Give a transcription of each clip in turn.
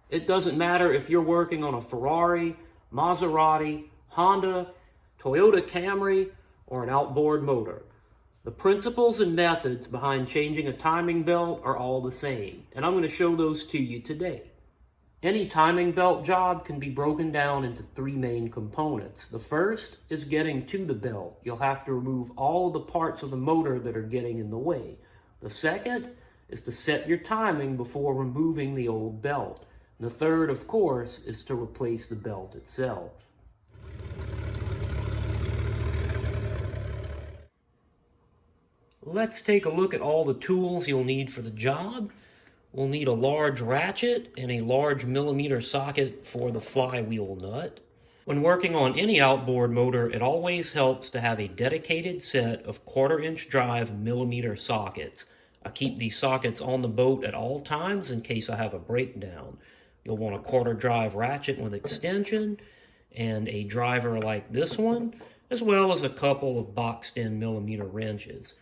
It doesn't matter if you're working on a Ferrari, Maserati, Honda, Toyota Camry, or an outboard motor. The principles and methods behind changing a timing belt are all the same, and I'm going to show those to you today. Any timing belt job can be broken down into three main components. The first is getting to the belt. You'll have to remove all the parts of the motor that are getting in the way. The second is to set your timing before removing the old belt. And the third, of course, is to replace the belt itself. Let's take a look at all the tools you'll need for the job. We'll need a large ratchet and a large millimeter socket for the flywheel nut. When working on any outboard motor, it always helps to have a dedicated set of 1/4-inch drive millimeter sockets. I keep these sockets on the boat at all times in case I have a breakdown. You'll want a 1/4 drive ratchet with extension and a driver like this one, as well as a couple of boxed in millimeter wrenches.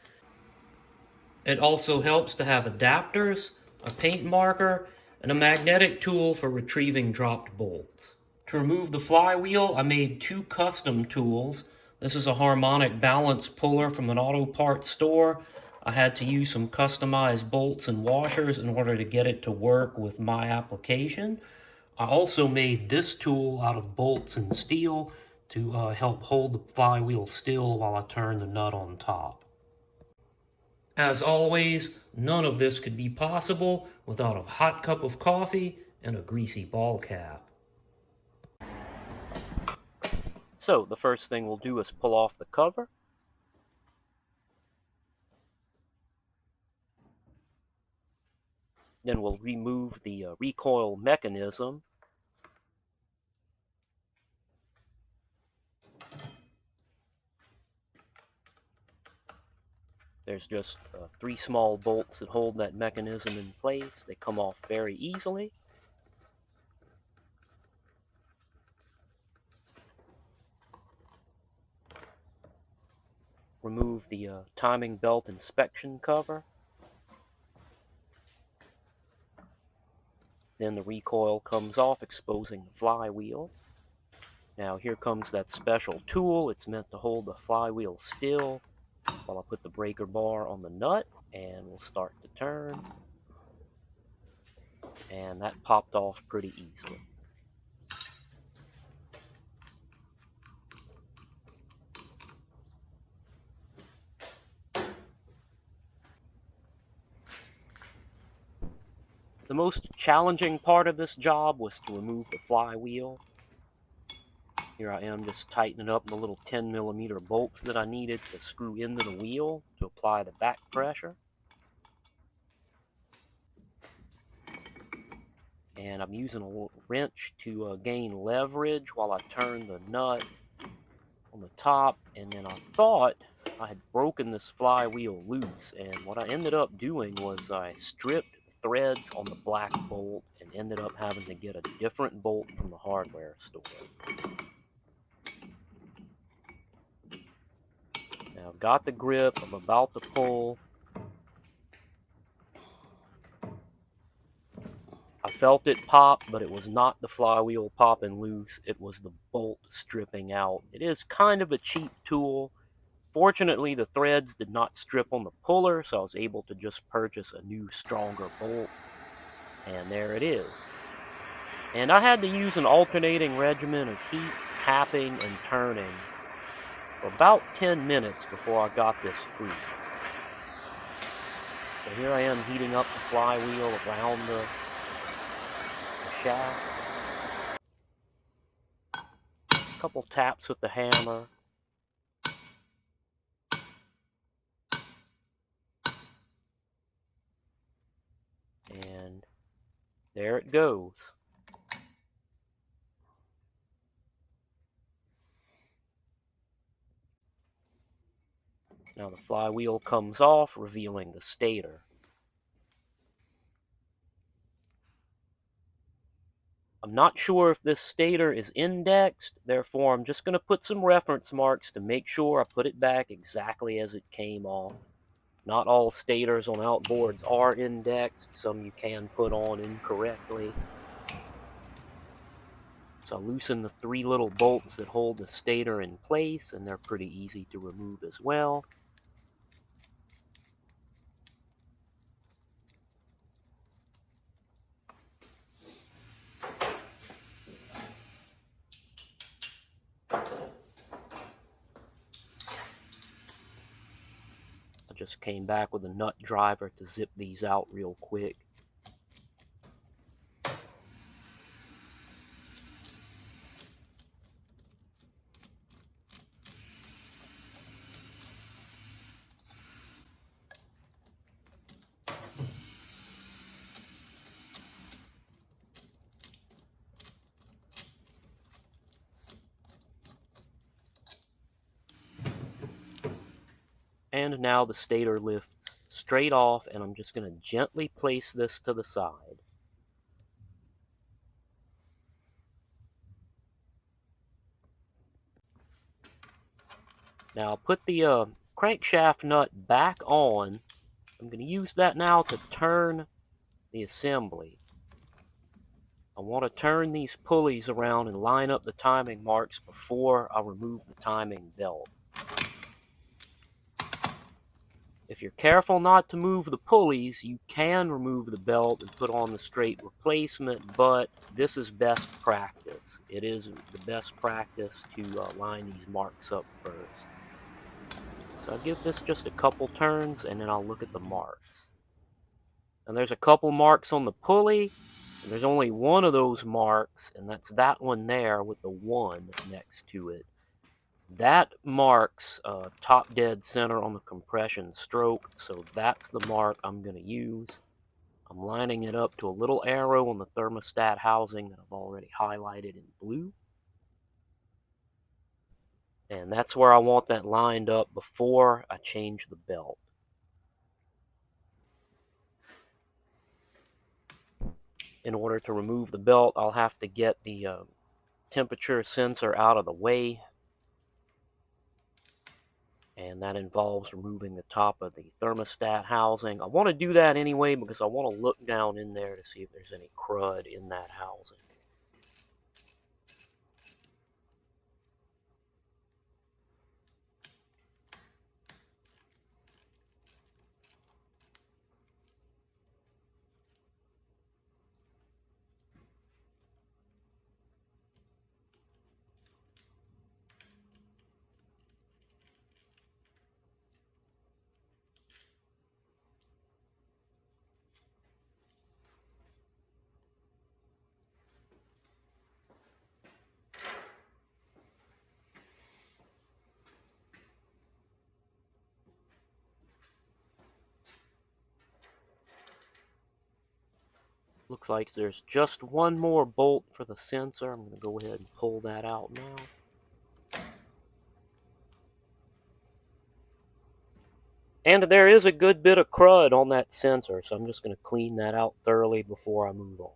It also helps to have adapters, a paint marker, and a magnetic tool for retrieving dropped bolts. To remove the flywheel, I made two custom tools. This is a harmonic balance puller from an auto parts store. I had to use some customized bolts and washers in order to get it to work with my application. I also made this tool out of bolts and steel to help hold the flywheel still while I turn the nut on top. As always, none of this could be possible without a hot cup of coffee and a greasy ball cap. So the first thing we'll do is pull off the cover. Then we'll remove the recoil mechanism. There's just 3 small bolts that hold that mechanism in place. They come off very easily. Remove the timing belt inspection cover. Then the recoil comes off, exposing the flywheel. Now here comes that special tool. It's meant to hold the flywheel still while I put the breaker bar on the nut, and we'll start to turn. And that popped off pretty easily. The most challenging part of this job was to remove the flywheel. Here I am just tightening up the little 10mm bolts that I needed to screw into the wheel to apply the back pressure. And I'm using a wrench to gain leverage while I turn the nut on the top. And then I thought I had broken this flywheel loose, and what I ended up doing was I stripped the threads on the black bolt and ended up having to get a different bolt from the hardware store. Now I've got the grip, I'm about to pull. I felt it pop, but it was not the flywheel popping loose, it was the bolt stripping out. It is kind of a cheap tool. Fortunately, the threads did not strip on the puller, so I was able to just purchase a new, stronger bolt. And there it is. And I had to use an alternating regimen of heat, tapping, and turning for about 10 minutes before I got this free. So here I am heating up the flywheel around the shaft. A couple taps with the hammer. And there it goes. Now the flywheel comes off, revealing the stator. I'm not sure if this stator is indexed, therefore I'm just going to put some reference marks to make sure I put it back exactly as it came off. Not all stators on outboards are indexed, some you can put on incorrectly. So I loosen the 3 little bolts that hold the stator in place, and they're pretty easy to remove as well. I just came back with a nut driver to zip these out real quick. And now the stator lifts straight off, and I'm just going to gently place this to the side. Now I'll put the crankshaft nut back on. I'm going to use that now to turn the assembly. I want to turn these pulleys around and line up the timing marks before I remove the timing belt. If you're careful not to move the pulleys, you can remove the belt and put on the straight replacement, but this is best practice. It is the best practice to line these marks up first. So I'll give this just a couple turns, and then I'll look at the marks. And there's a couple marks on the pulley, and there's only one of those marks, and that's that one there with the 1 next to it. That marks top dead center on the compression stroke, so that's the mark I'm going to use. I'm lining it up to a little arrow on the thermostat housing that I've already highlighted in blue. And that's where I want that lined up before I change the belt. In order to remove the belt, I'll have to get the temperature sensor out of the way. And that involves removing the top of the thermostat housing. I want to do that anyway because I want to look down in there to see if there's any crud in that housing. Looks like there's just one more bolt for the sensor. I'm going to go ahead and pull that out now. And there is a good bit of crud on that sensor, so I'm just going to clean that out thoroughly before I move on.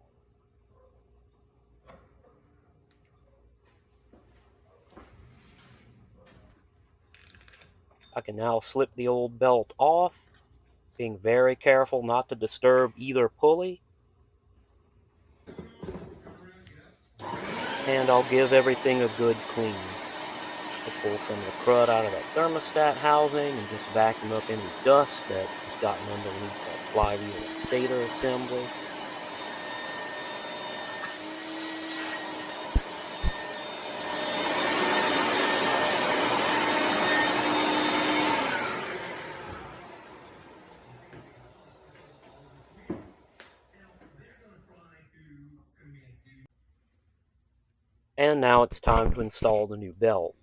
I can now slip the old belt off, being very careful not to disturb either pulley. And I'll give everything a good clean. I'll pull some of the crud out of that thermostat housing and just vacuum up any dust that has gotten underneath that flywheel and stator assembly. And now it's time to install the new belt.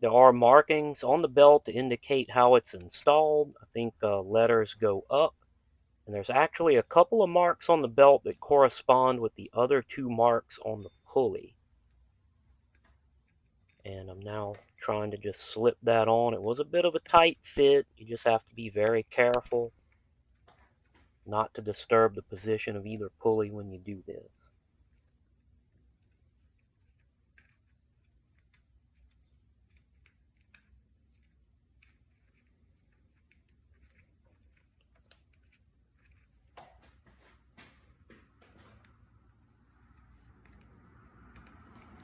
There are markings on the belt to indicate how it's installed. I think letters go up. And there's actually a couple of marks on the belt that correspond with the other 2 marks on the pulley. And I'm now trying to just slip that on. It was a bit of a tight fit. You just have to be very careful not to disturb the position of either pulley when you do this.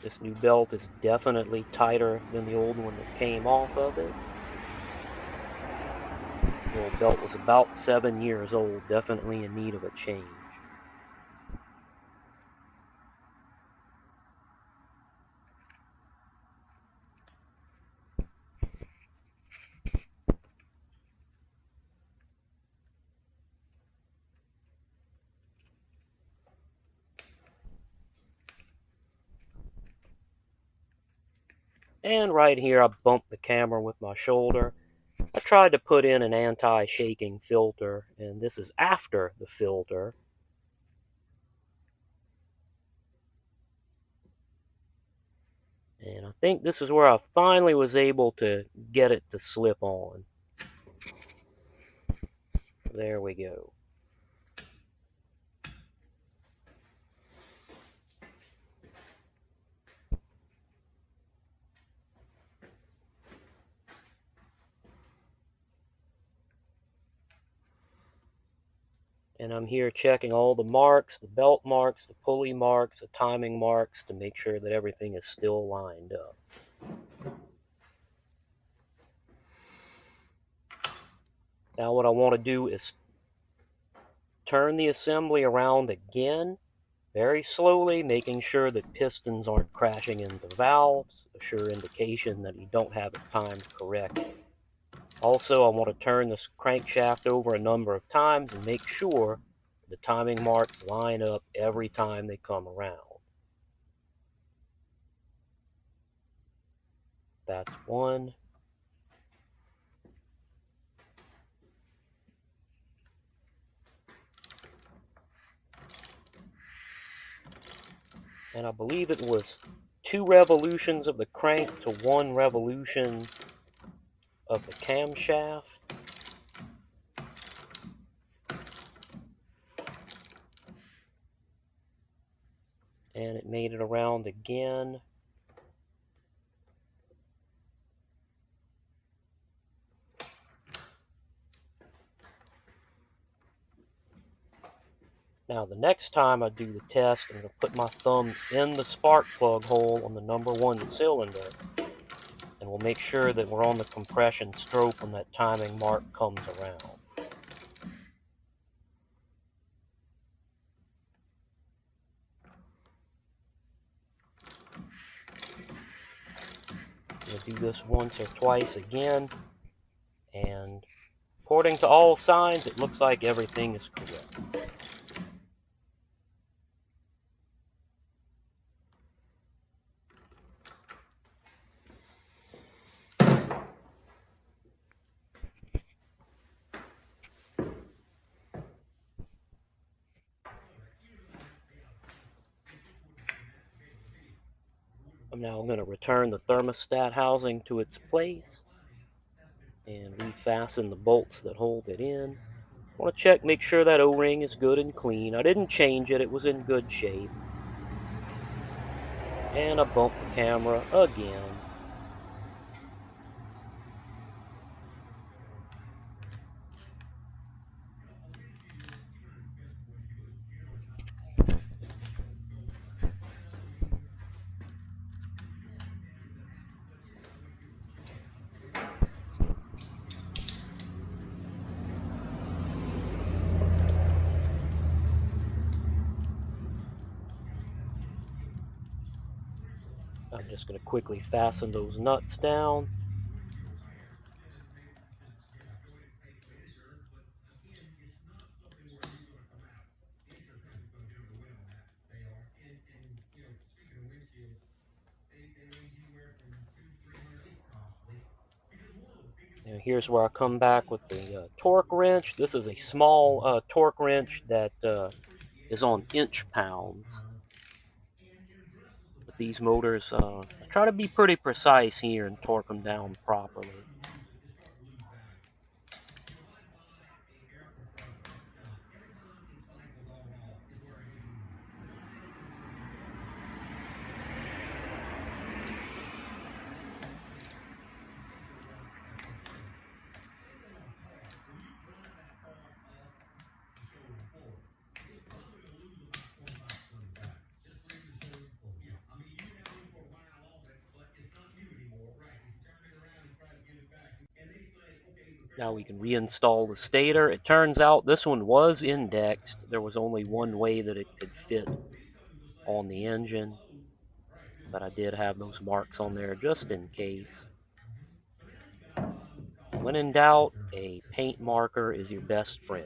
This new belt is definitely tighter than the old one that came off of it. The old belt was about 7 years old, definitely in need of a change. And right here, I bumped the camera with my shoulder. I tried to put in an anti-shaking filter, and this is after the filter. And I think this is where I finally was able to get it to slip on. There we go. And I'm here checking all the marks, the belt marks, the pulley marks, the timing marks, to make sure that everything is still lined up. Now what I want to do is turn the assembly around again, very slowly, making sure that pistons aren't crashing into valves, a sure indication that you don't have it timed correctly. Also, I want to turn this crankshaft over a number of times and make sure the timing marks line up every time they come around. That's one. And I believe it was 2 revolutions of the crank to 1 revolution of the camshaft. And it made it around again. Now the next time I do the test, I'm going to put my thumb in the spark plug hole on the number 1 cylinder, and we'll make sure that we're on the compression stroke when that timing mark comes around. We'll do this once or twice again, and according to all signs, it looks like everything is correct. I'm now going to return the thermostat housing to its place and refasten the bolts that hold it in. I want to check, make sure that O-ring is good and clean. I didn't change it, it was in good shape. And I bumped the camera again. I'm just going to quickly fasten those nuts down. Now here's where I come back with the torque wrench. This is a small torque wrench that is on inch pounds. With these motors, I try to be pretty precise here and torque them down properly. Now we can reinstall the stator. It turns out this one was indexed. There was only one way that it could fit on the engine, but I did have those marks on there just in case. When in doubt, a paint marker is your best friend.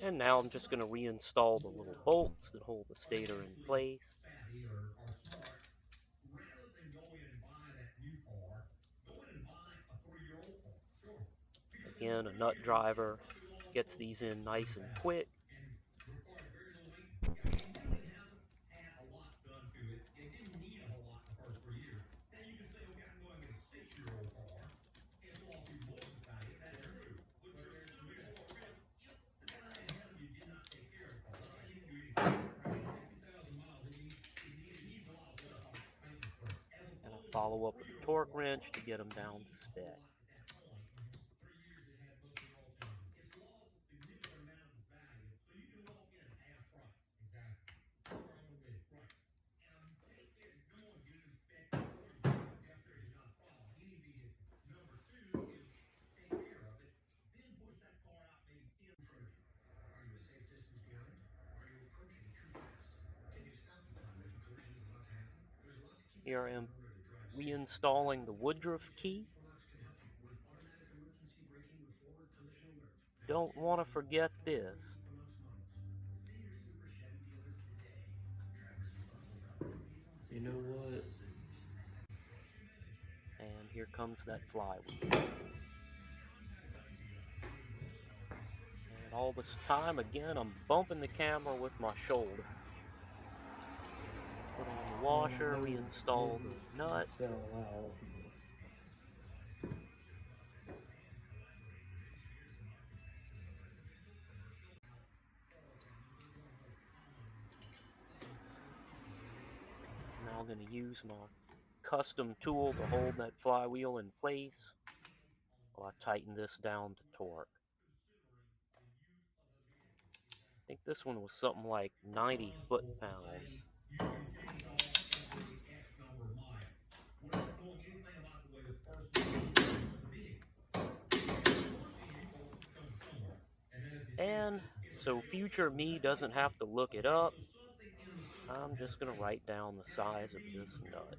And now I'm just going to reinstall the little bolts that hold the stator in place. Again, a nut driver gets these in nice and quick. And I follow up with a torque wrench to get them down to spec. Here I am reinstalling the Woodruff key. Don't want to forget this. You know what? And here comes that flywheel. And all this time, again, I'm bumping the camera with my shoulder. Put on the washer, reinstall the nut. Now I'm going to use my custom tool to hold that flywheel in place while I tighten this down to torque. I think this one was something like 90 foot-pounds. And so future me doesn't have to look it up, I'm just going to write down the size of this nut.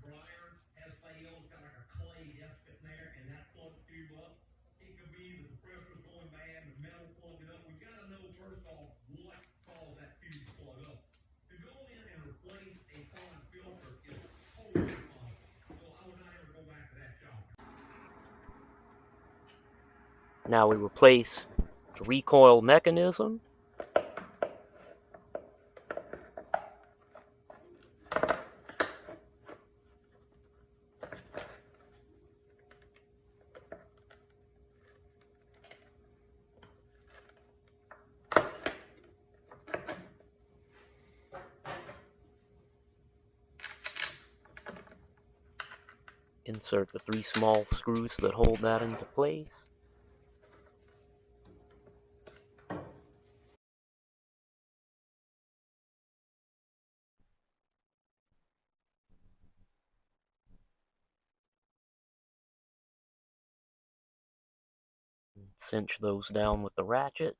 Now we replace the recoil mechanism. Insert the 3 small screws that hold that into place. Cinch those down with the ratchet.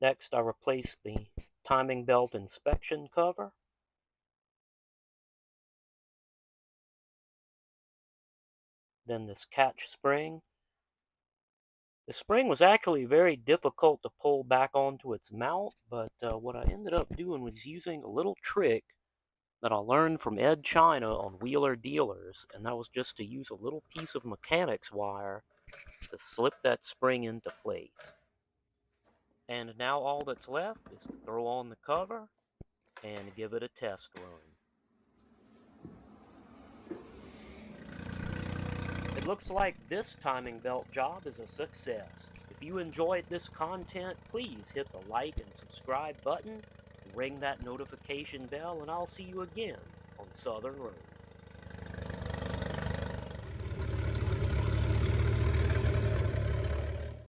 Next, I replace the timing belt inspection cover. Then this catch spring. The spring was actually very difficult to pull back onto its mount, but what I ended up doing was using a little trick that I learned from Ed China on Wheeler Dealers, and that was just to use a little piece of mechanics wire to slip that spring into place. And now all that's left is to throw on the cover and give it a test run. It looks like this timing belt job is a success. If you enjoyed this content, please hit the like and subscribe button, and ring that notification bell, and I'll see you again on Southern Road.